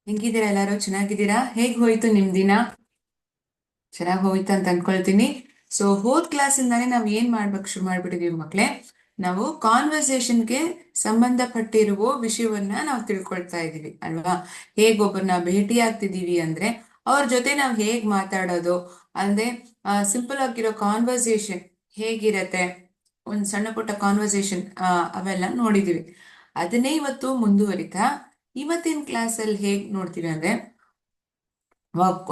ಹೆಂಗಿದ್ದೀರಾ? ಎಲ್ಲರೂ ಚೆನ್ನಾಗಿದ್ದೀರಾ? ಹೇಗ್ ಹೋಯ್ತು ನಿಮ್ ದಿನ? ಚೆನ್ನಾಗಿ ಹೋಯ್ತು ಅಂತ ಅನ್ಕೊಳ್ತೀನಿ. ಸೊ ಹೋದ್ ಕ್ಲಾಸಿಂದಾನೇ ನಾವು ಏನ್ ಮಾಡ್ಬೇಕು ಶುರು ಮಾಡ್ಬಿಟ್ಟಿದೀವಿ ಮಕ್ಳೇ. ನಾವು ಕಾನ್ವರ್ಸೇಷನ್ಗೆ ಸಂಬಂಧಪಟ್ಟಿರುವ ವಿಷಯವನ್ನ ನಾವು ತಿಳ್ಕೊಳ್ತಾ ಇದೀವಿ ಅಲ್ವಾ? ಹೇಗ್ ಒಬ್ಬರನ್ನ ಭೇಟಿ ಆಗ್ತಿದೀವಿ ಅಂದ್ರೆ ಅವ್ರ ಜೊತೆ ನಾವು ಹೇಗ್ ಮಾತಾಡೋದು, ಅಂದ್ರೆ ಸಿಂಪಲ್ ಆಗಿರೋ ಕಾನ್ವರ್ಸೇಷನ್ ಹೇಗಿರತ್ತೆ, ಒಂದ್ ಸಣ್ಣ ಪುಟ್ಟ ಕಾನ್ವರ್ಸೇಷನ್ ಅವೆಲ್ಲ ನೋಡಿದೀವಿ. ಅದನ್ನೇ ಇವತ್ತು ಮುಂದುವರಿತಾ ಇವತ್ತಿನ ಕ್ಲಾಸಲ್ಲಿ ಹೇಗ್ ನೋಡ್ತೀವಿ ಅಂದ್ರೆ,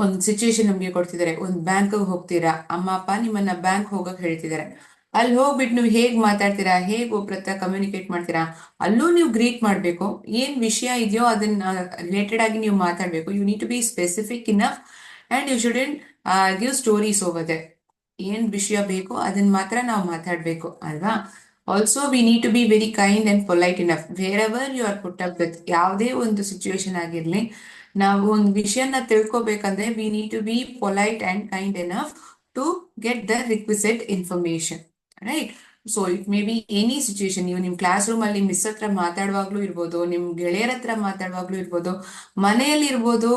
ಒಂದು ಸಿಚುವೇಶನ್ ನಮ್ಗೆ ಕೊಡ್ತಿದ್ದಾರೆ. ಒಂದು ಬ್ಯಾಂಕ್ ಹೋಗ್ತೀರಾ, ಅಮ್ಮ ಅಪ್ಪ ನಿಮ್ಮನ್ನ ಬ್ಯಾಂಕ್ ಹೋಗಕ್ ಹೇಳ್ತಿದ್ದಾರೆ. ಅಲ್ಲಿ ಹೋಗ್ಬಿಟ್ಟು ನೀವು ಹೇಗ್ ಮಾತಾಡ್ತೀರಾ, ಹೇಗ್ ಒಬ್ರ ಹತ್ರ ಕಮ್ಯುನಿಕೇಟ್ ಮಾಡ್ತೀರಾ, ಅಲ್ಲೂ ನೀವು ಗ್ರೀಟ್ ಮಾಡ್ಬೇಕು. ಏನ್ ವಿಷಯ ಇದೆಯೋ ಅದನ್ನ ರಿಲೇಟೆಡ್ ಆಗಿ ನೀವು ಮಾತಾಡ್ಬೇಕು. You need to be specific enough and you shouldn't give stories over the. ಏನ್ ವಿಷಯ ಬೇಕು ಅದನ್ನ ಮಾತ್ರ ನಾವು ಮಾತಾಡ್ಬೇಕು ಅಲ್ವಾ? Also we need to be very kind and polite enough wherever you are put up with. ಯಾವುದೇ ಒಂದು ಸಿಚುವೇಶನ್ ಆಗಿರ್ಲಿ, ನಾವು ಒಂದು ವಿಷಯನ ತಿಳ್ಕೊಬೇಕಂದ್ರೆ we need to be polite and kind enough to get the requisite information, right? So it may be any situation. ನೀವು ನಿಮ್ class room ಅಲ್ಲಿ ಮಿಸ್ ಹತ್ರ ಮಾತಾಡುವಾಗ್ಲೂ ಇರ್ಬೋದು, ನಿಮ್ ಗೆಳೆಯರ ಹತ್ರ ಮಾತಾಡುವಾಗ್ಲೂ ಇರ್ಬೋದು, ಮನೆಯಲ್ಲಿ ಇರ್ಬೋದು,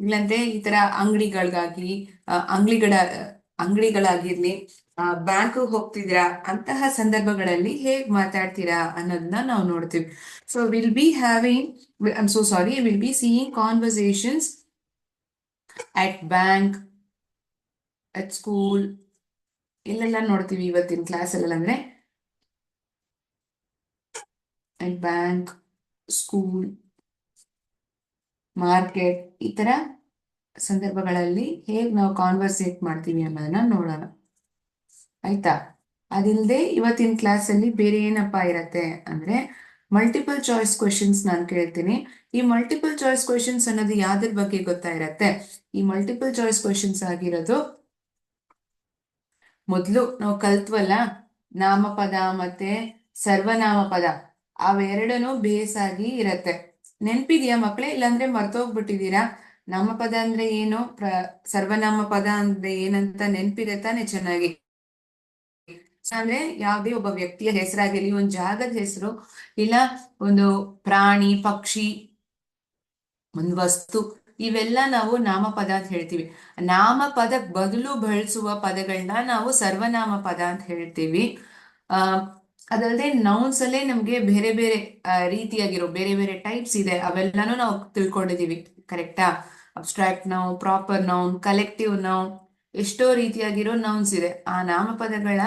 ಇಲ್ಲಂದ್ರೆ ಈ ತರ ಅಂಗಡಿಗಳಿಗಾಗಿ ಅಂಗಡಿಗಳ ಅಂಗಡಿಗಳಾಗಿರ್ಲಿ, ಬ್ಯಾಂಕ್ ಹೋಗ್ತಿದ್ದೀರಾ, ಅಂತಹ ಸಂದರ್ಭಗಳಲ್ಲಿ ಹೇಗ್ ಮಾತಾಡ್ತೀರಾ ಅನ್ನೋದನ್ನ ನಾವು ನೋಡ್ತೀವಿ. So will be having, I'm so sorry, we'll be seeing conversations at bank, at school, ಇಲ್ಲೆಲ್ಲ ನೋಡ್ತೀವಿ ಇವತ್ತಿನ ಕ್ಲಾಸ್ ಅಲ್ಲ. ಅಂದ್ರೆ at bank, ಸ್ಕೂಲ್, ಮಾರ್ಕೆಟ್, ಈ ತರ ಸಂದರ್ಭಗಳಲ್ಲಿ ಹೇಗ್ ನಾವು ಕಾನ್ವರ್ಸೇಟ್ ಮಾಡ್ತೀವಿ ಅನ್ನೋದನ್ನ ನೋಡೋಣ, ಆಯ್ತಾ? ಅದಿಲ್ಲದೆ ಇವತ್ತಿನ ಕ್ಲಾಸ್ ಅಲ್ಲಿ ಬೇರೆ ಏನಪ್ಪಾ ಇರತ್ತೆ ಅಂದ್ರೆ, ಮಲ್ಟಿಪಲ್ ಚಾಯ್ಸ್ ಕ್ವೆಶನ್ಸ್ ನಾನು ಕೇಳ್ತೀನಿ. ಈ ಮಲ್ಟಿಪಲ್ ಚಾಯ್ಸ್ ಕ್ವೆಶನ್ಸ್ ಅನ್ನೋದು ಯಾವ್ದ್ರ ಬಗ್ಗೆ ಗೊತ್ತಾ ಇರತ್ತೆ? ಈ ಮಲ್ಟಿಪಲ್ ಚಾಯ್ಸ್ ಕ್ವೆಶನ್ಸ್ ಆಗಿರೋದು, ಮೊದ್ಲು ನಾವು ಕಲ್ತ್ವಲ್ಲ, ನಾಮಪದ ಮತ್ತೆ ಸರ್ವನಾಮ ಪದ, ಅವೆರಡನು ಬೇಸ್ ಆಗಿ ಇರತ್ತೆ. ನೆನ್ಪಿದ್ಯಾ ಮಕ್ಳೇ? ಇಲ್ಲಾಂದ್ರೆ ಮರ್ತೋಗ್ಬಿಟ್ಟಿದೀರಾ? ನಾಮಪದ ಅಂದ್ರೆ ಏನು, ಸರ್ವನಾಮ ಪದ ಅಂದ್ರೆ ಏನಂತ ನೆನ್ಪಿದೆ ತಾನೆ ಚೆನ್ನಾಗಿ? ಅಂದ್ರೆ ಯಾವುದೇ ಒಬ್ಬ ವ್ಯಕ್ತಿಯ ಹೆಸರಾಗಿರ್ಲಿ, ಒಂದು ಜಾಗದ ಹೆಸರು, ಇಲ್ಲ ಒಂದು ಪ್ರಾಣಿ ಪಕ್ಷಿ, ಒಂದು ವಸ್ತು, ಇವೆಲ್ಲ ನಾವು ನಾಮಪದ ಅಂತ ಹೇಳ್ತೀವಿ. ನಾಮಪದಕ್ ಬದಲು ಬಳಸುವ ಪದಗಳನ್ನ ನಾವು ಸರ್ವನಾಮ ಪದ ಅಂತ ಹೇಳ್ತೀವಿ. ಆ ಅದಲ್ಲದೆ ನೌನ್ಸ್ ಅಲ್ಲೇ ನಮ್ಗೆ ಬೇರೆ ಬೇರೆ ರೀತಿಯಾಗಿರೋ ಬೇರೆ ಬೇರೆ ಟೈಪ್ಸ್ ಇದೆ, ಅವೆಲ್ಲಾನು ನಾವು ತಿಳ್ಕೊಂಡಿದೀವಿ, ಕರೆಕ್ಟಾ? Abstract noun, proper noun, collective noun, ಎಷ್ಟೋ ರೀತಿಯಾಗಿರೋ ನೌನ್ಸ್ ಇದೆ. ಆ ನಾಮಪದಗಳ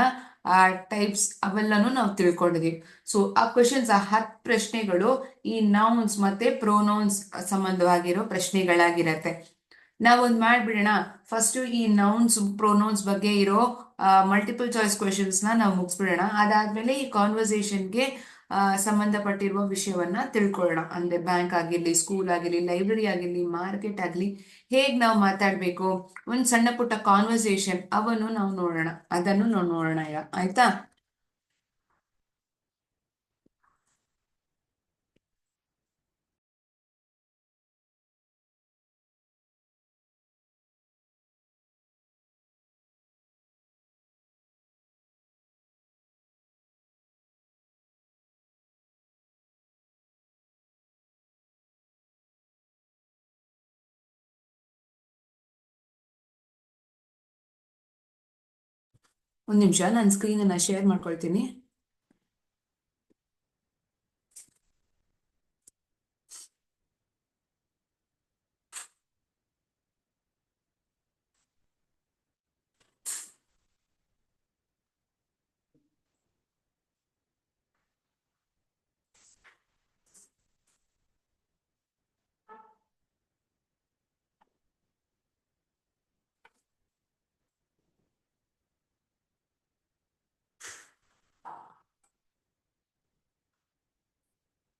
ಆ ಟೈಪ್ಸ್ ಅವೆಲ್ಲಾನು ನಾವು ತಿಳ್ಕೊಂಡಿದೀವಿ. ಸೊ ಆ ಕ್ವೆಶನ್ಸ್, ಆ 10 ಪ್ರಶ್ನೆಗಳು ಈ ನೌನ್ಸ್ ಮತ್ತೆ ಪ್ರೊನೌನ್ಸ್ ಸಂಬಂಧವಾಗಿರೋ ಪ್ರಶ್ನೆಗಳಾಗಿರತ್ತೆ. ನಾವೊಂದ್ ಮಾಡ್ಬಿಡೋಣ, ಫಸ್ಟ್ ಈ ನೌನ್ಸ್ ಪ್ರೊನೌನ್ಸ್ ಬಗ್ಗೆ ಇರೋ ಮಲ್ಟಿಪಲ್ ಚಾಯ್ಸ್ ಕ್ವೆಶನ್ಸ್ ನಾವು ಮುಗಿಸ್ಬಿಡೋಣ. ಅದಾದ್ಮೇಲೆ ಈ ಕಾನ್ವರ್ಸೇಷನ್ಗೆ ಸಂಬಂಧಪಟ್ಟಿರುವ ವಿಷಯವನ್ನ ತಿಳ್ಕೊಳ್ಳೋಣ. ಅಂದ್ರೆ ಬ್ಯಾಂಕ್ ಆಗಿರ್ಲಿ, ಸ್ಕೂಲ್ ಆಗಿರ್ಲಿ, ಲೈಬ್ರರಿ ಆಗಿರ್ಲಿ, ಮಾರ್ಕೆಟ್ ಆಗ್ಲಿ, ಹೇಗ್ ನಾವು ಮಾತಾಡ್ಬೇಕು, ಒಂದ್ ಸಣ್ಣ ಪುಟ್ಟ ಕಾನ್ವರ್ಸೇಷನ್ ಅವನ್ನು ನಾವು ನೋಡೋಣ, ಅದನ್ನು ನಾವು ನೋಡೋಣ ಈಗ, ಆಯ್ತಾ? ಒಂದ್ ನಿಮಿಷ, ನಾನು ಸ್ಕ್ರೀನ್ ಅನ್ನ ಶೇರ್ ಮಾಡ್ಕೊಳ್ತೀನಿ.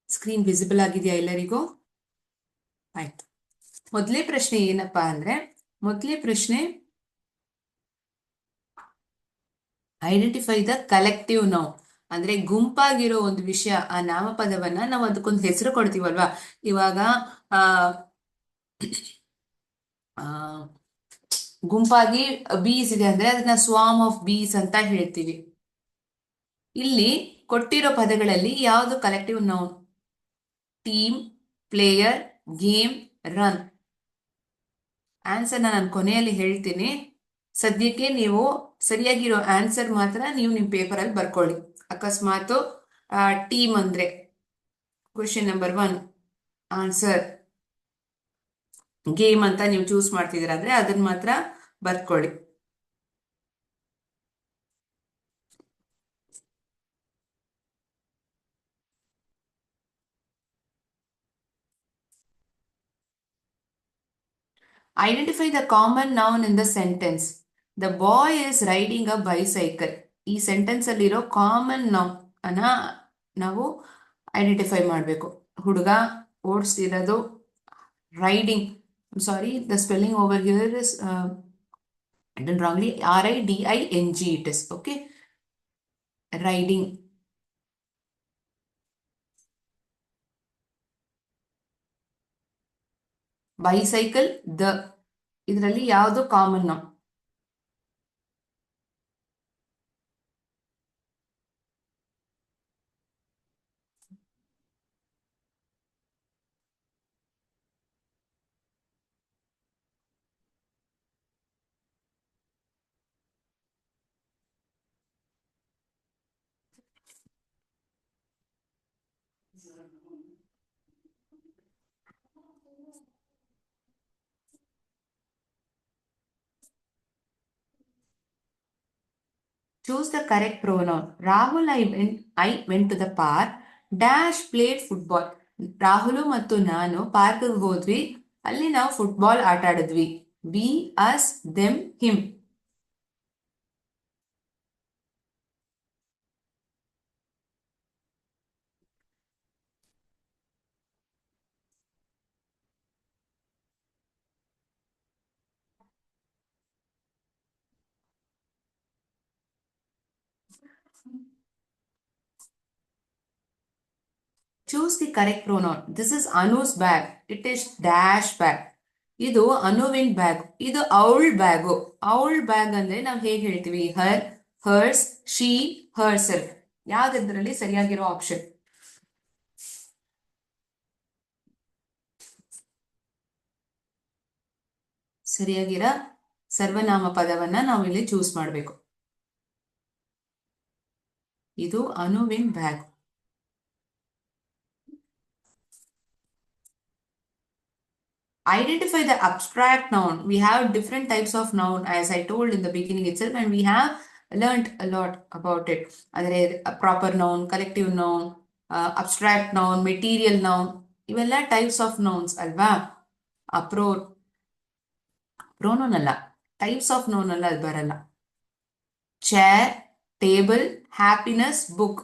ಸ್ಕ್ರೀನ್ ವಿಸಿಬಲ್ ಆಗಿದೆಯಾ ಎಲ್ಲರಿಗೂ? ಆಯ್ತು. ಮೊದಲೇ ಪ್ರಶ್ನೆ ಏನಪ್ಪಾ ಅಂದ್ರೆ, ಮೊದಲೇ ಪ್ರಶ್ನೆ, ಐಡೆಂಟಿಫೈ ದ ಕಲೆಕ್ಟಿವ್ ನೌನ್. ಅಂದ್ರೆ ಗುಂಪಾಗಿರೋ ಒಂದು ವಿಷಯ, ಆ ನಾಮಪದವನ್ನ ನಾವು ಅದಕ್ಕೊಂದು ಹೆಸರು ಕೊಡ್ತೀವಲ್ವಾ? ಇವಾಗ ಆ ಆ ಗುಂಪಾಗಿ ಬೀಸ್ ಇದೆ ಅಂದ್ರೆ ಅದನ್ನ ಸ್ವಾಮ್ ಆಫ್ ಬೀಸ್ ಅಂತ ಹೇಳ್ತೀವಿ. ಇಲ್ಲಿ ಕೊಟ್ಟಿರೋ ಪದಗಳಲ್ಲಿ ಯಾವುದು collective noun? Team, player, game, run. ಆನ್ಸರ್ನ ನಾನು ಕೊನೆಯಲ್ಲಿ ಹೇಳ್ತೀನಿ. ಸದ್ಯಕ್ಕೆ ನೀವು ಸರಿಯಾಗಿರೋ ಆನ್ಸರ್ ಮಾತ್ರ ನೀವು ನಿಮ್ಮ ಪೇಪರಲ್ಲಿ ಬರ್ಕೊಳ್ಳಿ. ಅಕಸ್ಮಾತ್ ಟೀಮ್ ಅಂದ್ರೆ ಕ್ವೆಶನ್ ನಂಬರ್ 1 ಆನ್ಸರ್ ಗೇಮ್ ಅಂತ ನೀವು ಚೂಸ್ ಮಾಡ್ತಿದ್ದೀರಾ ಅಂದ್ರೆ ಅದನ್ನ ಮಾತ್ರ ಬರ್ಕೊಳ್ಳಿ. Identify the common noun in the sentence. The boy is riding a bicycle. ಈ ಸೆಂಟೆನ್ಸ್ ಅಲ್ಲಿರೋ ಕಾಮನ್ ನೌನ್ ಅನ್ನ ನಾವು ಐಡೆಂಟಿಫೈ ಮಾಡಬೇಕು. ಹುಡುಗ ಓಡಿಸ್ತಿರೋದು. Riding, sorry, the spelling over here is done wrongly. RIDING it is. Okay. Riding. Bicycle, ಇದರಲ್ಲಿ ಯಾವುದು common noun? Choose the correct pronoun. Rahul, I went to the park. Dash played football. Rahul ಮತ್ತು ನಾನು ಪಾರ್ಕ್ಗೆ ಹೋದ್ವಿ. ಅಲ್ಲಿ ನಾವು ಫುಟ್ಬಾಲ್ ಆಟ ಆಡಿದ್ವಿ. We, us, them, him. Choose the correct pronoun. This is Anu's bag. It is dash bag. ಇದು ಅನುವಿನ್ bag. ಇದು ಅವಳ ಬ್ಯಾಗು. ಅವಳ ಬ್ಯಾಗ್ ಅಂದ್ರೆ ನಾವು ಹೇಗೆ ಹೇಳ್ತೀವಿ? ಹರ್, ಹರ್ಸ್, ಶಿ, ಹರ್ ಸೆಲ್ಫ್. ಯಾವ್ದ್ರಲ್ಲಿ ಸರಿಯಾಗಿರೋ ಆಪ್ಷನ್? ಸರಿಯಾಗಿರೋ ಸರ್ವನಾಮ ಪದವನ್ನ ನಾವು ಇಲ್ಲಿ ಚೂಸ್ ಮಾಡಬೇಕು. ಇದು ಅನುವಿನ್ bag. Identify the abstract noun. We have different types of noun, as I told in the beginning itself, and we have learned a lot about it. Adare proper noun, collective noun, abstract noun, material noun. ಇವೆಲ್ಲ types of nouns ಅಲ್ವಾ? Pronoun ಅಲ್ಲ, types of noun ಅಲ್ಲ, ಅದು ಬರಲ್ಲ. Chair, table, happiness, book.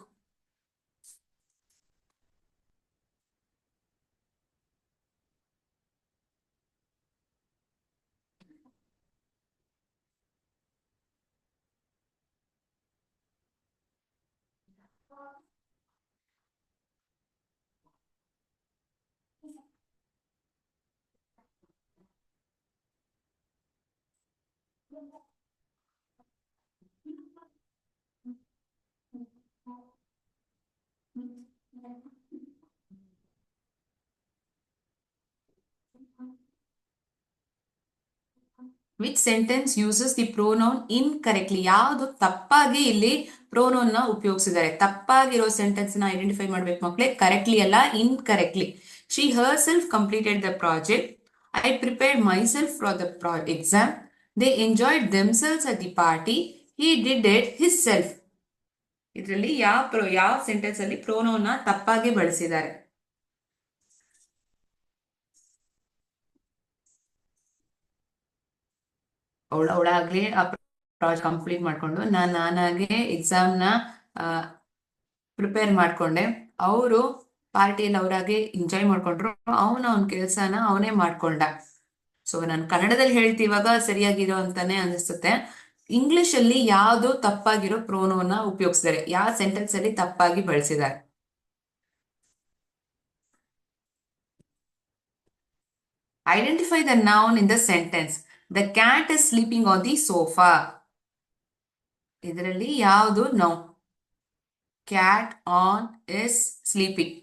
Which sentence uses the pronoun incorrectly? ಯಾವುದು ತಪ್ಪಾಗಿ ಇಲ್ಲಿ ಪ್ರೋನೌನ್ ನ ಉಪಯೋಗಿಸಿದ್ದಾರೆ? ತಪ್ಪಾಗಿರೋ ಸೆಂಟೆನ್ಸ್ ನ ಐಡೆಂಟಿಫೈ ಮಾಡ್ಬೇಕು ಮಕ್ಕಳೇ. ಕರೆಕ್ಟ್ಲಿ ಅಲ್ಲ, incorrectly. She Har self completed the project. I prepared my self for the exam. They enjoyed themselves at the party. He did it his self. ಇದರಲ್ಲಿ ಯಾವ ಸೆಂಟೆನ್ಸ್ ಅಲ್ಲಿ ಪ್ರೋನೌನ್ ನ ತಪ್ಪಾಗಿ ಬಳಸಿದ್ದಾರೆ? ಅವಳಾಗ್ಲಿ ಆ ಪ್ರಾಜೆಕ್ಟ್ ಕಂಪ್ಲೀಟ್ ಮಾಡ್ಕೊಂಡು ನಾನಾಗೆ ಎಕ್ಸಾಮ್ನ ಪ್ರಿಪೇರ್ ಮಾಡ್ಕೊಂಡೆ. ಅವರು ಪಾರ್ಟಿಯಲ್ಲಿ ಅವರಾಗೆ ಎಂಜಾಯ್ ಮಾಡ್ಕೊಂಡ್ರು. ಅವನ ಕೆಲಸನ ಅವನೇ ಮಾಡ್ಕೊಂಡ. ಸೊ ನಾನು ಕನ್ನಡದಲ್ಲಿ ಹೇಳ್ತಿವಾಗ ಸರಿಯಾಗಿರೋ ಅಂತಾನೆ ಅನಿಸುತ್ತೆ. ಇಂಗ್ಲಿಷ್ ಅಲ್ಲಿ ಯಾವ್ದು ತಪ್ಪಾಗಿರೋ ಪ್ರೋನೋನ ಉಪಯೋಗಿಸಿದ್ದಾರೆ? ಯಾವ ಸೆಂಟೆನ್ಸ್ ಅಲ್ಲಿ ತಪ್ಪಾಗಿ ಬಳಸಿದ್ದಾರೆ? Identify the noun in the sentence. The cat is sleeping on the sofa. ಇದರಲ್ಲಿ ಯಾವುದು ನೌನ್? Cat on is sleeping.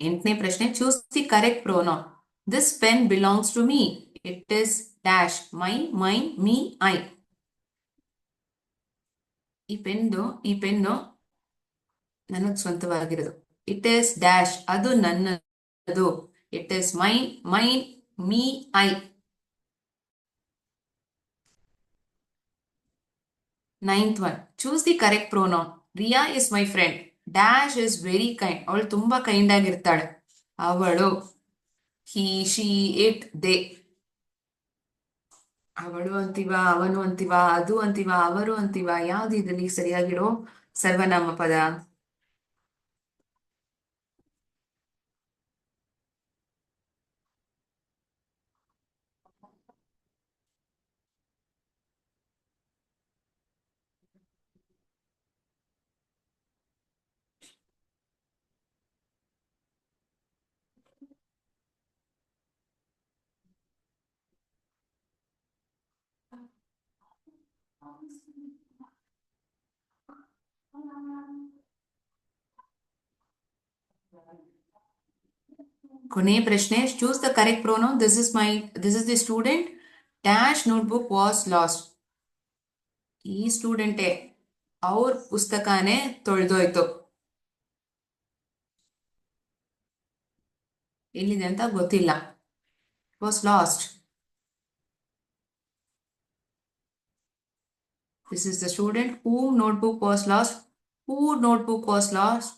ಎಂಟನೇ ಪ್ರಶ್ನೆ, choose the correct pronoun. This pen belongs to me. It is dash my, mine, me, I. ಈ pen ನನಗ್ ಸ್ವಂತವಾಗಿರೋದು. It is dash, ಅದು ನನ್ನದು. It is mine, mine, me, I. Ninth one, choose the correct pronoun. Riya is my friend. Dash is very kind. ಅವಳು ತುಂಬಾ kind ಆಗಿರ್ತಾಳೆ. ಅವಳು, ಹಿ, she, it, they. ಅವಳು ಅಂತೀವ, ಅವನು ಅಂತೀವ, ಅದು ಅಂತೀವ, ಅವರು ಅಂತೀವ, ಯಾವ್ದು ಇದರಲ್ಲಿ ಸರಿಯಾಗಿರೋ ಸರ್ವನಾಮ ಪದ? ಕೊನೆ ಪ್ರಶ್ನೆ, choose the correct pronoun. This is the student dash notebook was lost. ಈ ಸ್ಟೂಡೆಂಟೇ, ಅವ್ರ ಪುಸ್ತಕನೇ ತೊಳೆದೋಯ್ತು. ಎಲ್ಲಿದೆ ಅಂತ ಗೊತ್ತಿಲ್ಲ. Was lost. This is the student whom notebook was lost. Who notebook was lost?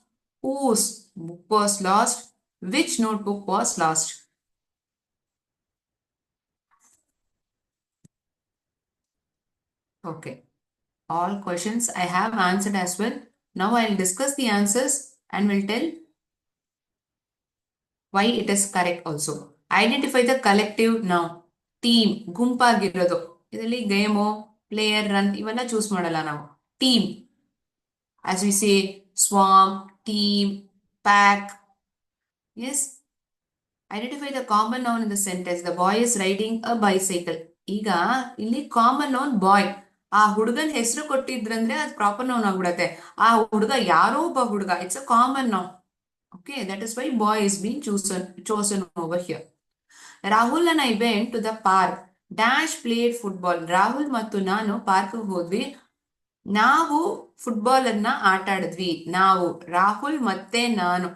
Whose book was lost? Which notebook was lost? Okay. All questions I have answered as well. Now I'll discuss the answers and will tell why it is correct also. Identify the collective noun. Team, ಗುಂಪಾಗಿರೋದು. ಇದರಲ್ಲಿ game, player, run ಇವೆಲ್ಲ choose ಮಾಡಲ್ಲ ನಾವು. Team, as we say, swarm, team, pack. Yes. Identify the common noun in the sentence. The boy is riding a bicycle. ಈಗ ಇಲ್ಲಿ common noun ಬಾಯ್. ಆ ಹುಡುಗನ ಹೆಸರು ಕೊಟ್ಟಿದ್ರಂದ್ರೆ ಅದು ಪ್ರಾಪರ್ ನೌನ್ ಆಗ್ಬಿಡತ್ತೆ. ಆ ಹುಡುಗ ಯಾರೋ ಒಬ್ಬ ಹುಡುಗ. It's a common noun. Okay, that is why boy is being chosen over here. Rahul and I went to the park. Dash played football. Rahul ಮತ್ತು ನಾನು ಪಾರ್ಕ್ ಹೋದ್ವಿ. ನಾವು ಫುಟ್ಬಾಲ್ ಅನ್ನ ಆಟ ಆಡಿದ್ವಿ. ನಾವು, ರಾಹುಲ್ ಮತ್ತೆ ನಾನು.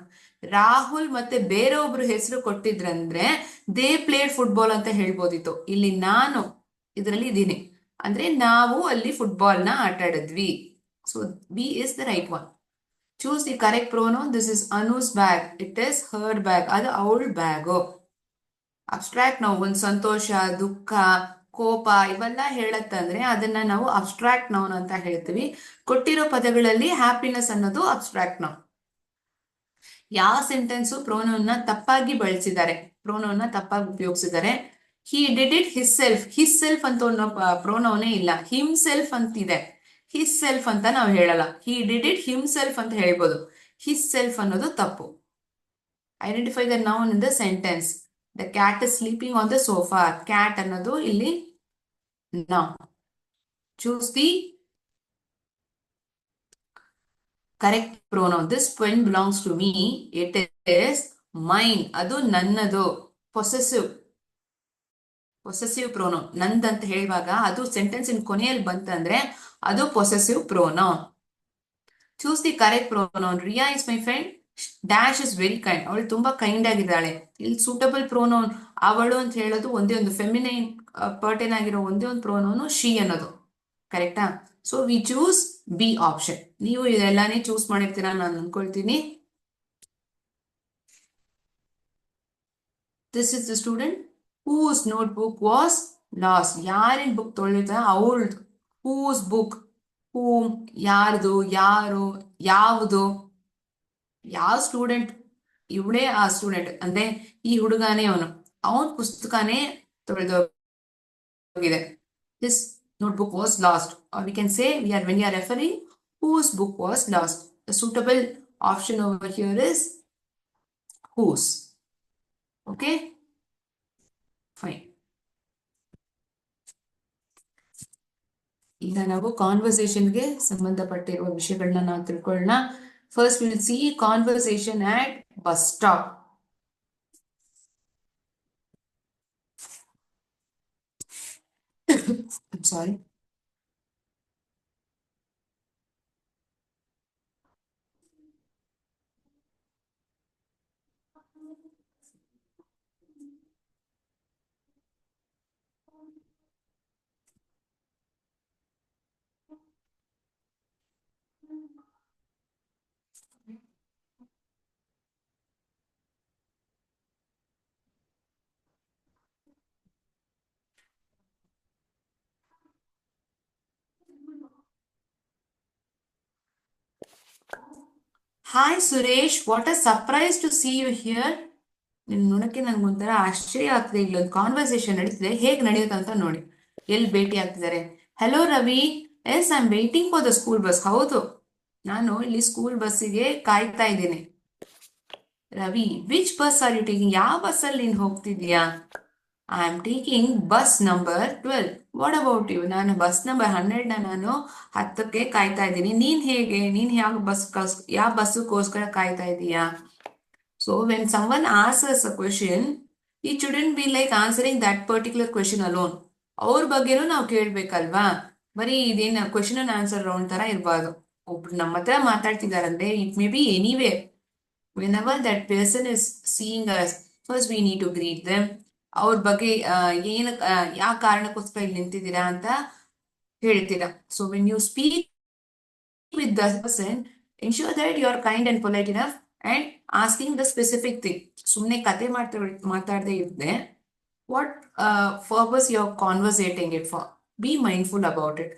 ರಾಹುಲ್ ಮತ್ತೆ ಬೇರೆ ಒಬ್ರು ಹೆಸರು ಕೊಟ್ಟಿದ್ರಂದ್ರೆ ದೇ ಪ್ಲೇಡ್ ಫುಟ್ಬಾಲ್ ಅಂತ ಹೇಳ್ಬೋದಿತ್ತು. ಇಲ್ಲಿ ನಾನು ಇದರಲ್ಲಿ ಇದ್ದೀನಿ ಅಂದ್ರೆ ನಾವು ಅಲ್ಲಿ ಫುಟ್ಬಾಲ್ ನ ಆಟ ಆಡಿದ್ವಿ. So B is the right one. Choose the correct pronoun. This is Anu's bag. It is her bag. ಅದು ಅವಳ ಬ್ಯಾಗು. ಅಬ್ಸ್ಟ್ರಾಕ್ಟ್ ನಾವು ಒಂದು ಸಂತೋಷ, ದುಃಖ, ಕೋಪ ಇವೆಲ್ಲ ಹೇಳತ್ತಂದ್ರೆ ಅದನ್ನ ನಾವು ಅಬ್ಸ್ಟ್ರಾಕ್ಟ್ ನೌನ್ ಅಂತ ಹೇಳ್ತೀವಿ. ಕೊಟ್ಟಿರೋ ಪದಗಳಲ್ಲಿ ಹ್ಯಾಪಿನೆಸ್ ಅನ್ನೋದು ಅಬ್ಸ್ಟ್ರಾಕ್ಟ್ ನೌನ್. ಯಾವ ಸೆಂಟೆನ್ಸ್ ಪ್ರೋನೌನ್ನ ತಪ್ಪಾಗಿ ಬಳಸಿದ್ದಾರೆ, ಪ್ರೋನೌನ್ನ ತಪ್ಪಾಗಿ ಉಪಯೋಗಿಸಿದ್ದಾರೆ. He did it his self. His self ಅಂತ ಅನ್ನೋ ಪ್ರೋನೌನೇ ಇಲ್ಲ, ಹಿಮ್ ಸೆಲ್ಫ್ ಅಂತಿದೆ. ಹಿಸ್ ಸೆಲ್ಫ್ ಅಂತ ನಾವು ಹೇಳಲ್ಲ. He did it himself ಅಂತ ಹೇಳ್ಬೋದು. ಹಿಸ್ ಸೆಲ್ಫ್ ಅನ್ನೋದು ತಪ್ಪು. Identify the noun in the sentence. The cat is sleeping on the sofa. Cat ಅನ್ನೋದು ಇಲ್ಲಿ ನೌನ್. Choose the correct pronoun. This pen belongs to me. It is main. ಅದು ನನ್ನದು. Possessive ಪ್ರೋನೌನ್. ನಂದಂತ ಹೇಳುವಾಗ ಅದು ಸೆಂಟೆನ್ಸ್ ಇನ್ ಕೊನೆಯಲ್ಲಿ ಬಂತಂದ್ರೆ ಅದು possessive pronoun. Choose the correct pronoun. Riya is my friend. Dash is very kind. ಅವಳು ತುಂಬಾ ಕೈಂಡ್ ಆಗಿದ್ದಾಳೆ. ಇಲ್ಲಿ ಸೂಟಬಲ್ ಪ್ರೋನೌನ್ ಅವಳು ಅಂತ ಹೇಳೋದು ಒಂದೇ ಒಂದು ಫೆಮಿನೈನ್ ಪರ್ಟನ್ ಆಗಿರೋ ಒಂದೇ ಒಂದು ಪ್ರೋನೌನು ಶಿ ಅನ್ನೋದು. ಕರೆಕ್ಟಾ? So we choose B option. ನೀವು ಇದೆಲ್ಲಾನೇ ಚೂಸ್ ಮಾಡಿರ್ತೀರಾ ನಾನು ಅನ್ಕೊಳ್ತೀನಿ. This is the student whose notebook was lost. ಯಾರಿನ ಬುಕ್ ತೊಳಿತ ಅವಳ್ದು. ಹೂಸ್ ಬುಕ್, ಹೂಮ್, ಯಾರ್ದು, ಯಾರು, ಯಾವುದು, ಯಾವ ಸ್ಟೂಡೆಂಟ್ ಇವಳೇ ಆ ಸ್ಟೂಡೆಂಟ್ ಅಂದ್ರೆ ಈ ಹುಡುಗನೇ ಅವನ ಪುಸ್ತಕನೇ ತೊಳೆದೋಗಿದೆ. This notebook was lost, or we can say when we are referring whose book was lost. The suitable Option over here is whose. Okay, fine. ಈಗ ನಾವು ಕಾನ್ವರ್ಸೇಷನ್ಗೆ ಸಂಬಂಧಪಟ್ಟಿರುವ ವಿಷಯಗಳನ್ನ ನಾವು ತಿಳ್ಕೊಳ್ಳೋಣ. First will see conversation at bus stop. Sorry. Hi Suresh, what a surprise to see you here. ನಿನ್ ನೋಡಕ್ಕೆ ನನ್ಗೊಂಥರ ಆಶ್ಚರ್ಯ ಆಗ್ತದೆ. ಇಲ್ಲೊಂದು ಕಾನ್ವರ್ಸೇಷನ್ ನಡೀತಿದೆ, ಹೇಗೆ ನಡೆಯುತ್ತೆ ಅಂತ ನೋಡಿ. ಎಲ್ಲಿ ಭೇಟಿ ಆಗ್ತಿದ್ದಾರೆ. Hello Ravi, yes I am waiting for the school bus. ಹೌದು, ನಾನು ಇಲ್ಲಿ ಸ್ಕೂಲ್ ಬಸ್ಸಿಗೆ ಕಾಯ್ತಾ ಇದ್ದೀನಿ. Ravi, which bus are you taking? ಯಾವ ಬಸ್ಸಲ್ಲಿ ನೀನು ಹೋಗ್ತಿದ್ಯಾ? I am taking bus number 12. What about you? ನಾನು ಬಸ್ ನಂಬರ್ 12ನ ನಾನು 10ಕ್ಕೆ ಕಾಯ್ತಾ ಇದ್ದೀನಿ. ನೀನ್ ಹೇಗೆ? ನೀನ್ ಯಾವ ಬಸ್ಗೋಸ್ಕರ ಕಾಯ್ತಾ ಇದೀಯಾ? So when someone asks us a question, it shouldn't be like answering that particular question alone. ಅವ್ರ ಬಗ್ಗೆನೂ ನಾವು ಕೇಳ್ಬೇಕಲ್ವಾ? ಬರೀ ಇದೇನು ಕ್ವೆಶನ್ ಅಂಡ್ ಆನ್ಸರ್ ರೌಂಡ್ ತರ ಇರಬಾರ್ದು. ಒಬ್ರು ನಮ್ಮ ಹತ್ರ ಮಾತಾಡ್ತಿದಾರಂದ್ರೆ it may be anyway. Whenever that person is seeing us, first we need to greet them. ಅವ್ರ ಬಗ್ಗೆ ಏನು ಯಾವ ಕಾರಣಕ್ಕೋಸ್ಕರ ಇಲ್ಲಿ ನಿಂತಿದ್ದೀರಾ ಅಂತ ಹೇಳ್ತೀರಾ. So when you speak with the person, ensure that you are kind and polite enough and asking the specific thing. ಸುಮ್ಮನೆ ಕತೆ ಮಾತಾಡದೆ ಇದ್ದೆ, what purpose you're conversating it for. Be mindful about it.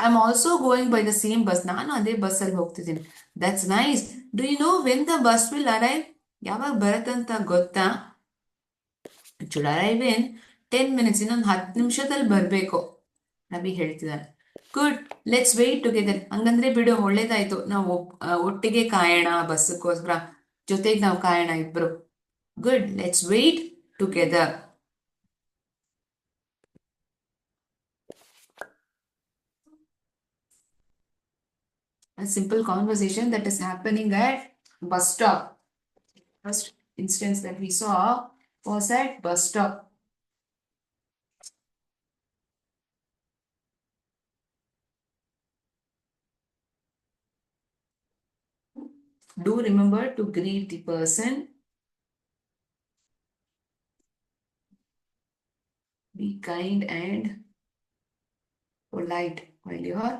I'm also going by the same bus. ನಾನು ಅದೇ ಬಸ್ಸಲ್ಲಿ ಹೋಗ್ತಿದ್ದೀನಿ. That's nice. Do you know when the bus will arrive? ಯಾವಾಗ ಬರುತ್ತಂತ ಗೊತ್ತಾ? It should arrive in 10 minutes. ಇನ್ನೊಂದು 10 ನಿಮಿಷದಲ್ಲಿ ಬರಬೇಕು, ರವಿ ಹೇಳ್ತಿದ್ದಾನೆ. Good, let's wait together. ಹಂಗಂದ್ರೆ ಬಿಡು, ಒಳ್ಳೇದಾಯ್ತು. ನಾವು ಒಟ್ಟಿಗೆ ಕಾಯೋಣ ಬಸ್ಗೋಸ್ಕರ, ಜೊತೆಗೆ ನಾವು ಕಾಯೋಣ ಇಬ್ರು. Good, let's wait together. A simple conversation that is happening at bus stop. First instance that we saw was at bus stop. Do remember to greet the person. Be kind and polite while you are.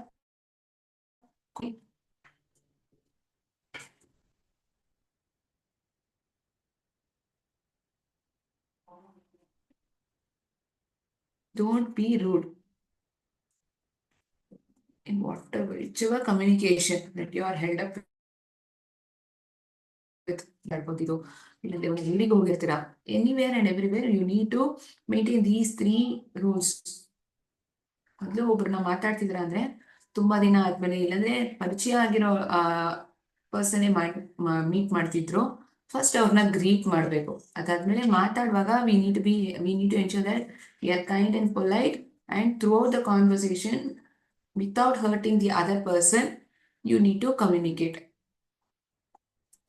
Don't be rude in whichever communication that you are held up with. ಹೇಳ್ಬೋದಿದು, ಇಲ್ಲದೆ ಎಲ್ಲಿಗೆ ಹೋಗಿರ್ತೀರಾ, anywhere and everywhere you need to maintain these 3 rules. ಮೊದಲು ಒಬ್ರನ್ನ ಮಾತಾಡ್ತಿದ್ರ ಅಂದ್ರೆ ತುಂಬಾ ದಿನ ಆದ್ಮೇಲೆ, ಇಲ್ಲಾಂದ್ರೆ ಪರಿಚಯ ಆಗಿರೋ ಪರ್ಸನ್ ಮೀಟ್ ಮಾಡ್ತಿದ್ರು, ಫಸ್ಟ್ ಅವ್ರನ್ನ ಗ್ರೀಟ್ ಮಾಡಬೇಕು. ಅದಾದ್ಮೇಲೆ ಮಾತಾಡುವಾಗ we need to ensure that we are kind and polite and throughout the conversation without hurting the other person, you need to communicate.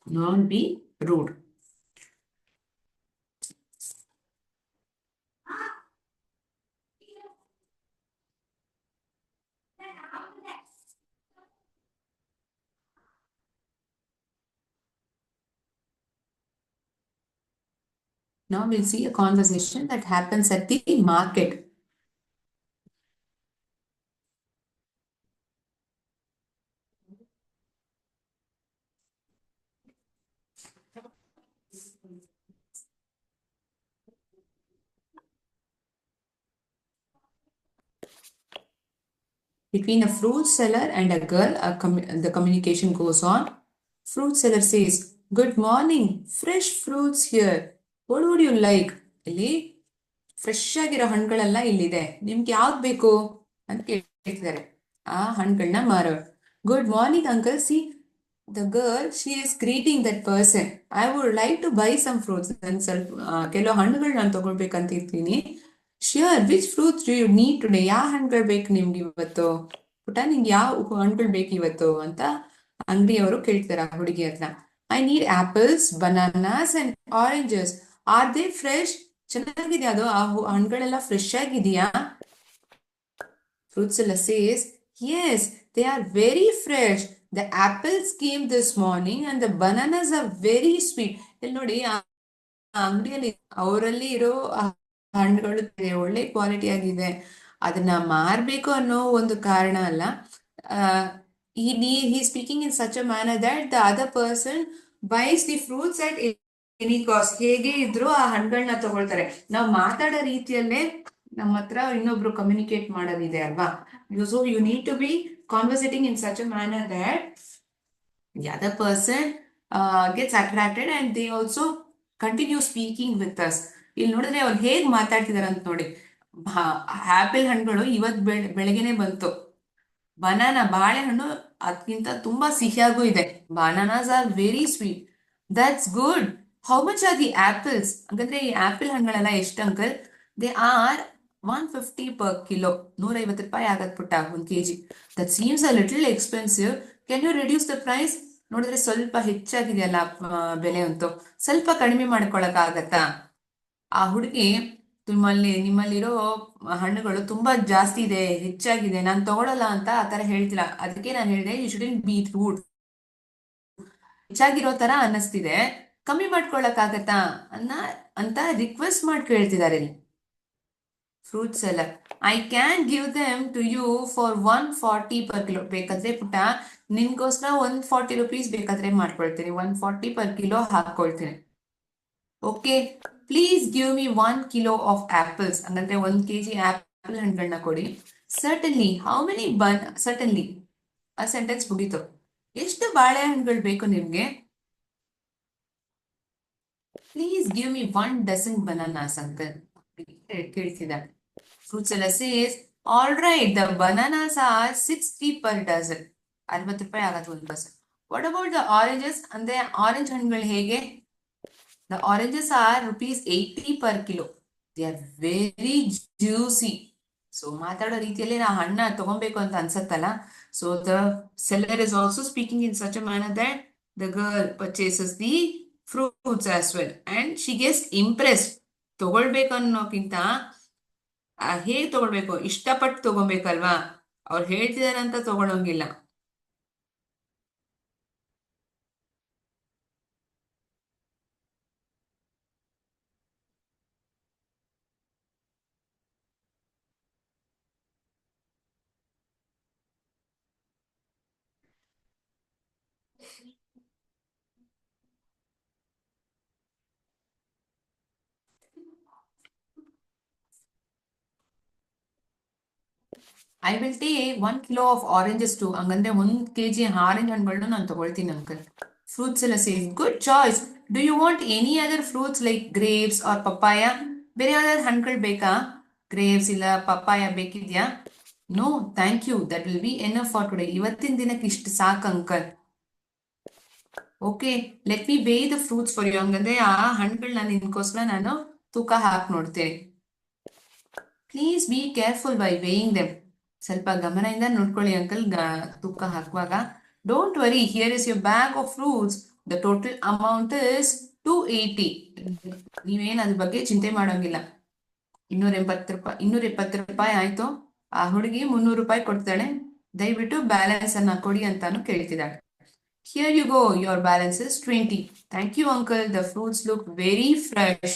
Not be rude. Now we'll see a conversation that happens at the market. Between a fruit seller and a girl, the communication goes on. Fruit seller says, "Good morning, fresh fruits here. What would you like?" ಇಲ್ಲಿ fresh ಆಗಿರೋ ಹಣ್ಣುಗಳೆಲ್ಲ ಇಲ್ಲಿದೆ, ನಿಮ್ಗೆ ಯಾವ್ದು ಬೇಕು ಅಂತ ಕೇಳ್ತಿದ್ದಾರೆ ಆ ಹಣ್ಣುಗಳನ್ನ ಮಾರೋರು. Good morning uncle, see the girl, she is greeting that person. I would like to buy some fruits. ನಾನು ಸ್ವಲ್ಪ ಕೆಲವು ಹಣ್ಣುಗಳು ನಾನು ತಗೊಳ್ಬೇಕಂತ ಇರ್ತೀನಿ. Sure, which fruits do you need today? ಯಾವ ಹಣ್ಣುಗಳು ಬೇಕು ನಿಮ್ಗೆ ಇವತ್ತು? ಪುಟ, ನಿಂಗೆ ಯಾವ ಹಣ್ಣುಗಳು ಬೇಕು ಇವತ್ತು ಅಂತ ಅಂಗಡಿಯವರು ಕೇಳ್ತಾರೆ ಆ ಹುಡುಗಿ ಹತ್ರ. I need apples, bananas and oranges. Are they fresh? ಚೆನ್ನಾಗಿದೆಯಾ ಅದು? ಆ ಹಣ್ಣುಗಳೆಲ್ಲ ಫ್ರೆಶ್ ಆಗಿದೆಯಾ? Fruitsella says, yes, they are very fresh. The apples came this morning and the bananas are very sweet. ಇಲ್ಲಿ ನೋಡಿ, ಆ ಅಂಗಡಿಯಲ್ಲಿ ಅವರಲ್ಲಿ ಇರೋ ಹಣ್ಣುಗಳು ಒಳ್ಳೆ ಕ್ವಾಲಿಟಿ ಆಗಿದೆ. ಅದನ್ನ ಮಾರ್ಬೇಕು ಅನ್ನೋ ಒಂದು ಕಾರಣ ಅಲ್ಲ. he speaking in such a manner that the other person buys the fruits at any cost. ಹೇಗೆ ಇದ್ರು ಆ ಹಣ್ಣುಗಳನ್ನ ತಗೊಳ್ತಾರೆ. ನಾವು ಮಾತಾಡೋ ರೀತಿಯಲ್ಲೇ ನಮ್ಮ ಹತ್ರ ಇನ್ನೊಬ್ರು ಕಮ್ಯುನಿಕೇಟ್ ಮಾಡೋದಿದೆ ಅಲ್ವಾ? So you need to be conversating in such a manner that the other person gets attracted and they also continue speaking with us. ಇಲ್ಲಿ ನೋಡಿದ್ರೆ ಅವ್ರು ಹೇಗ್ ಮಾತಾಡ್ತಿದಾರೆ ಅಂತ ನೋಡಿ. ಆಪಲ್ ಹಣ್ಣುಗಳು ಇವತ್ ಬೆಳಗ್ಗೆನೆ ಬಂತು. ಬನಾನಾ, ಬಾಳೆಹಣ್ಣು ಅದಕ್ಕಿಂತ ತುಂಬಾ ಸಿಹಿಯಾಗೂ ಇದೆ. Bananas are very sweet. That's good. How much are the apples? ಹಾಗಂದ್ರೆ ಈ ಆಪಲ್ ಹಣ್ಣುಗಳೆಲ್ಲ ಎಷ್ಟು uncle? They are 150 per kilo. 150 ರೂಪಾಯಿ ಆಗತ್ ಪುಟ್ಟ ಒಂದು ಕೆಜಿ. That seems a little expensive. Can you reduce the price? ನೋಡಿದ್ರೆ ಸ್ವಲ್ಪ ಹೆಚ್ಚಾಗಿದೆಯಲ್ಲ ಬೆಲೆ ಅಂತೂ. ಸ್ವಲ್ಪ ಕಡಿಮೆ ಮಾಡ್ಕೊಳಕ್ ಆಗತ್ತಾ? ಆ ಹುಡುಗಿ, ನಿಮ್ಮಲ್ಲಿರೋ ಹಣ್ಣುಗಳು ತುಂಬಾ ಜಾಸ್ತಿ ಇದೆ, ಹೆಚ್ಚಾಗಿದೆ, ನಾನು ತಗೊಳಲ್ಲ ಅಂತ ಆತರ ಹೇಳ್ತಿಲ್ಲ. ಅದಕ್ಕೆ ನಾನು ಹೇಳಿದೆ, ಯು ಶುಡಂಟ್ ಬಿ ರೂಡ್. ಹೆಚ್ಚಾಗಿರೋ ತರ ಅನ್ನಿಸ್ತಿದೆ, ಕಮ್ಮಿ ಮಾಡ್ಕೊಳಕ್ ಆಗತ್ತಾ ಅಂತ ರಿಕ್ವೆಸ್ಟ್ ಮಾಡಿ ಕೇಳ್ತಿದ್ದಾರೆ ಇಲ್ಲಿ. Fruit seller, I can give them to you for 140 per kilo. ಬೇಕಾದ್ರೆ ಪುಟ್ಟ, ನಿನ್ಗೋಸ್ಕರ 140 rupees ಬೇಕಾದ್ರೆ ಮಾಡ್ಕೊಳ್ತೀನಿ. 140 per kilo ಹಾಕೊಳ್ತೀನಿ. Okay, please give me 1 kilo of apples. ಹಂಗಂದ್ರೆ 1 kg ಆಪಲ್ ಹಣ್ಣುಗಳನ್ನ ಕೊಡಿ. ಸರ್ಟನ್ಲಿ. How many certainly. ಆ ಸೆಂಟೆನ್ಸ್ ಮುಗೀತು. ಎಷ್ಟು ಬಾಳೆಹಣ್ಣುಗಳು ಬೇಕು ನಿಮ್ಗೆ? Please give me 1 dozen bananas, uncle ಕೇಳ್ತಿದ್ದಾರೆ. ಫ್ರೂಟ್ಸ್ ಎಲ್ಲ says, all right, the bananas are 60 per dozen. 60 ರೂಪಾಯಿ ಆಗತ್ತೆ ಒಂದು dozen. What about the oranges? ಅಂದ್ರೆ ಆರೆಂಜ್ ಹಣ್ಣುಗಳು ಹೇಗೆ? The oranges are rupees 80 per kilo. They are very juicy. So ಮಾತಾಡೋ ರೀತಿಯಲ್ಲಿ ನಾವು ಹಣ್ಣ ತಗೊಬೇಕು ಅಂತ ಅನ್ಸತ್ತಲ್ಲ. So the seller is also speaking in such a manner that the girl purchases the fruits as well and she gets impressed. ತಗೊಳ್ಬೇಕು ಅನ್ನೋಕ್ಕಿಂತ ಹೇಗ್ ತಗೊಳ್ಬೇಕು, ಇಷ್ಟಪಟ್ಟು ತಗೊಬೇಕಲ್ವಾ? ಅವ್ರು ಹೇಳ್ತಿದಾರಂತ ತಗೊಳಂಗಿಲ್ಲ. I will take 1 kilo of oranges too. ಹಂಗಂದ್ರೆ 1 kg ಆರೆಂಜ್ ಹಣ್ಣುಗಳನ್ನ ನಾನು ತಗೊಳ್ತೀನಿ ಅಂಕಲ್. ಫ್ರೂಟ್ಸ್ ಎಲ್ಲ says, good choice. Do you want any other fruits like grapes or papaya? ಬೇರೆ ಯಾವ್ದಾದ್ರು ಹಣ್ಣುಗಳು ಬೇಕಾ? ಗ್ರೇಪ್ಸ್ ಇಲ್ಲ ಪಪ್ಪಾಯ ಬೇಕಿದ್ಯಾ? No thank you, that will be enough for today. ಇವತ್ತಿನ ದಿನಕ್ಕೆ ಇಷ್ಟು ಸಾಕು uncle. Okay, let me weigh the fruits for you. ಹಂಗಂದ್ರೆ ಆ ಹಣ್ಣುಗಳನ್ನ ನಿನ್ಕೋಸ್ಕರ ನಾನು ತೂಕ ಹಾಕಿ ನೋಡ್ತೇನೆ. Please be careful by weighing them. ಸ್ವಲ್ಪ ಗಮನದಿಂದ ನೋಡ್ಕೊಳ್ಳಿ ಅಂಕಲ್ ತೂಕ ಹಾಕುವಾಗ. Don't worry, here is your bag of fruits. The total amount is 280. ನೀವೇನು ಅದ್ರ ಬಗ್ಗೆ ಚಿಂತೆ ಮಾಡೋಂಗಿಲ್ಲ. 270 ರೂಪಾಯಿ ಆಯ್ತು. ಆ ಹುಡುಗಿ 300 ರೂಪಾಯಿ ಕೊಡ್ತಾಳೆ. ದಯವಿಟ್ಟು ಬ್ಯಾಲೆನ್ಸ್ ಅನ್ನ ಕೊಡಿ ಅಂತಾನು ಕೇಳ್ತಿದ್ದಾಳೆ. Here you go, your balance is 20. Thank you uncle, the fruits look very fresh.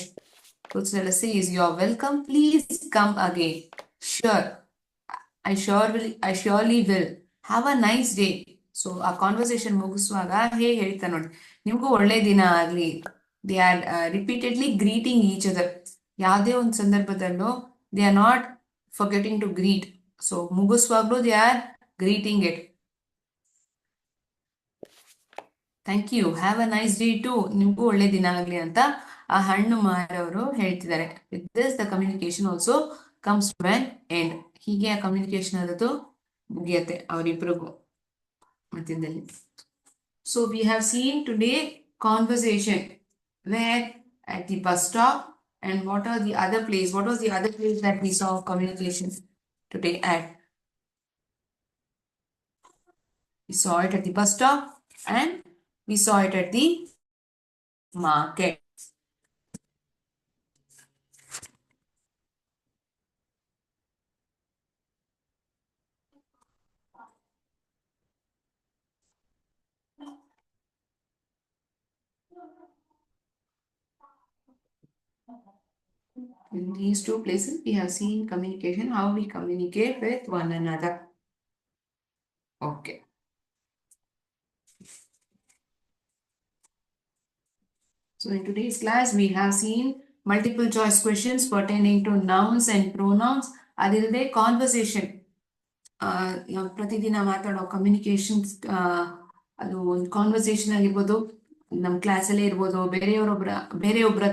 Fruit seller says, you're welcome, please come again. Sure, I surely will. Have a nice day. So ಆ conversation ಮುಗಿಸುವಾಗ ಹೇಗೆ ಹೇಳ್ತಾ ನೋಡಿ, ನಿಮ್ಗೂ ಒಳ್ಳೆ ದಿನ ಆಗ್ಲಿ. They are repeatedly greeting each other. ಯಾವುದೇ ಒಂದು ಸಂದರ್ಭದಲ್ಲೂ they are not forgetting to greet. So ಮುಗಿಸುವಾಗ್ಲೂ they are greeting it. Thank you, have a nice day too. ನಿಮ್ಗೂ ಒಳ್ಳೆ ದಿನ ಆಗ್ಲಿ ಅಂತ ಆ ಹಣ್ಣು ಮಾರವರು ಹೇಳ್ತಿದ್ದಾರೆ. With this the communication also comes to an end. ಹೀಗೆ ಆ ಕಮ್ಯುನಿಕೇಶನ್ ಅದದ್ದು ಮುಗಿಯತ್ತೆ ಅವರಿಬ್ಬರಿಗೂ ಮಧ್ಯದಲ್ಲಿ. So we have seen today conversation where at the bus stop, and what are the other place? What was the other place that we saw communication today at? We saw it at the bus stop and we saw it at the market. In these two places, we have seen communication, how we communicate with one another. Okay. So in today's class, we have seen multiple choice questions pertaining to nouns and pronouns. ಅದಿಲ್ಲದೆ conversation ಪ್ರತಿದಿನ ಮಾತಾಡೋ communications ಅದು ಒಂದು conversation ಆಗಿರ್ಬೋದು, ನಮ್ಮ ಕ್ಲಾಸಲ್ಲೇ ಇರ್ಬೋದು, ಬೇರೆಯೊಬ್ಬರ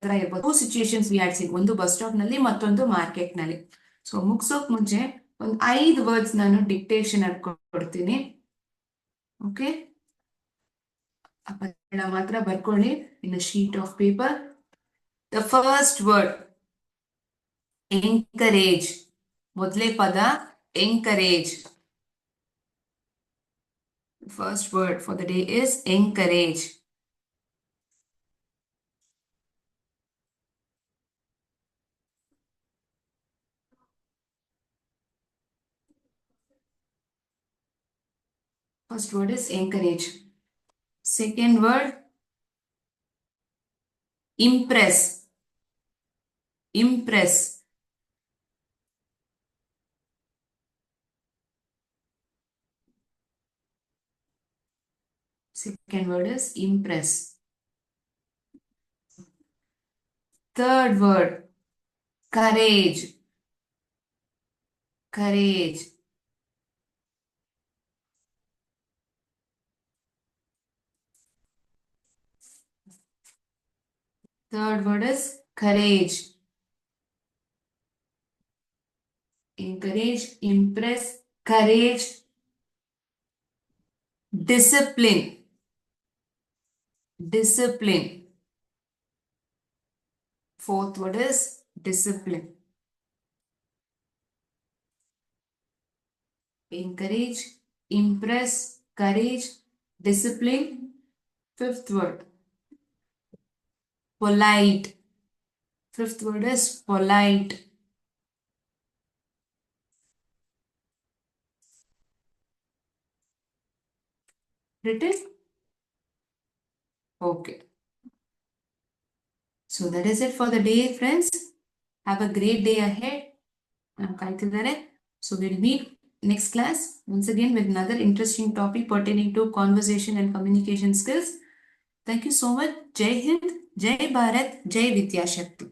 ಹತ್ರ ಇರ್ಬೋದು. Two situations we had seen, ಒಂದು ಬಸ್ ಸ್ಟಾಪ್ ನಲ್ಲಿ, ಮತ್ತೊಂದು ಮಾರ್ಕೆಟ್ ನಲ್ಲಿ. ಸೊ ಮುಗಿಸೋಕ್ ಮುಂಚೆ ಒಂದು 5 ವರ್ಡ್ಸ್ ನಾನು ಡಿಕ್ಟೇಷನ್ ಕೊಡ್ತೀನಿ. ಓಕೆ, ಮಾತ್ರ ಬರ್ಕೊಳ್ಳಿ in a sheet of paper. The first word encourage. ಮೊದಲೇ ಪದ encourage. The first word for the day is encourage. First word is encourage. Second word, impress. Impress. Second word is impress. Third word, courage. Courage. Third word is courage. Encourage, impress, courage, discipline. Discipline. Fourth word is discipline. Encourage, impress, courage, discipline. Fifth word, polite. Fifth word is polite. Written? Okay. So that is it for the day, friends. Have a great day ahead. I'm Kaitidare. So we'll meet next class once again with another interesting topic pertaining to conversation and communication skills. Thank you so much. Jai Hind, Jai Bharat, Jai Vidya Shakti.